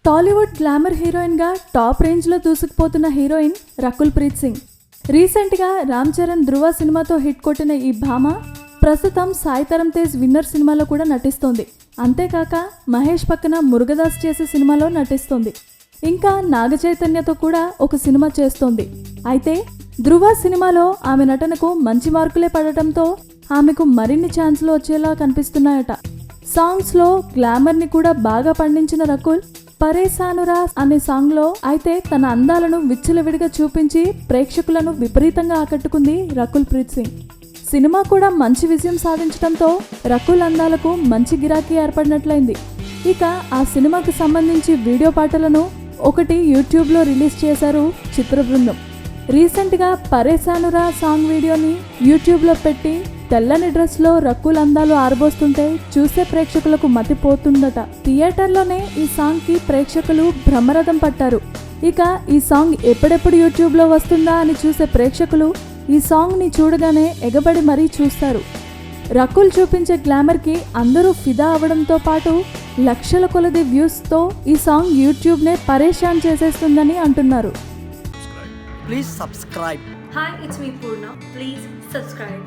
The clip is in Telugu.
టాలీవుడ్ గ్లామర్ హీరోయిన్గా టాప్ రేంజ్లో దూసుకుపోతున్న హీరోయిన్ రకుల్ ప్రీత్ సింగ్. రీసెంట్గా రామ్ చరణ్ ధృవ సినిమాతో హిట్ కొట్టిన ఈ భామ ప్రస్తుతం సాయి తరం తేజ్ విన్నర్ సినిమాలో కూడా నటిస్తోంది. అంతేకాక మహేష్ పక్కన మురుగదాస్ చేసే సినిమాలో నటిస్తోంది. ఇంకా నాగ చైతన్యతో కూడా ఒక సినిమా చేస్తోంది. అయితే ధృవ సినిమాలో ఆమె నటనకు మంచి మార్కులే పడటంతో ఆమెకు మరిన్ని ఛాన్స్లు వచ్చేలా కనిపిస్తున్నాయట. సాంగ్స్లో గ్లామర్ని కూడా బాగా పండించిన రకుల్ పరేశానురా అనే సాంగ్లో అయితే తన అందాలను విచ్చలవిడిగా చూపించి ప్రేక్షకులను విపరీతంగా ఆకట్టుకుంది రకుల్ ప్రీత్ సింగ్. సినిమా కూడా మంచి విజయం సాధించడంతో రకుల్ అందాలకు మంచి గిరాకీ ఏర్పడినట్లయింది. ఇక ఆ సినిమాకు సంబంధించి వీడియో పాటలను ఒకటి యూట్యూబ్లో రిలీజ్ చేశారు చిత్ర బృందం. రీసెంట్గా పరేశానురా సాంగ్ వీడియోని యూట్యూబ్లో పెట్టి తెల్లని డ్రెస్లో రకుల్ అందాలు ఆరబోస్తుంటే చూసే ప్రేక్షకులకు మతిపోతుందట. థియేటర్లోనే ఈ సాంగ్కి ప్రేక్షకులు బ్రహ్మరథం పట్టారు. ఇక ఈ సాంగ్ ఎప్పుడెప్పుడు యూట్యూబ్లో వస్తుందా అని చూసే ప్రేక్షకులు ఈ సాంగ్ని చూడగానే ఎగబడి మరీ చూస్తారు. రకుల్ చూపించే గ్లామర్కి అందరూ ఫిదా అవడంతో పాటు లక్షల కొలది వ్యూస్తో ఈ సాంగ్ యూట్యూబ్నే పరేషాన్ చేసేస్తుందని అంటున్నారు. Please subscribe. Hi, it's me Purna. Please subscribe.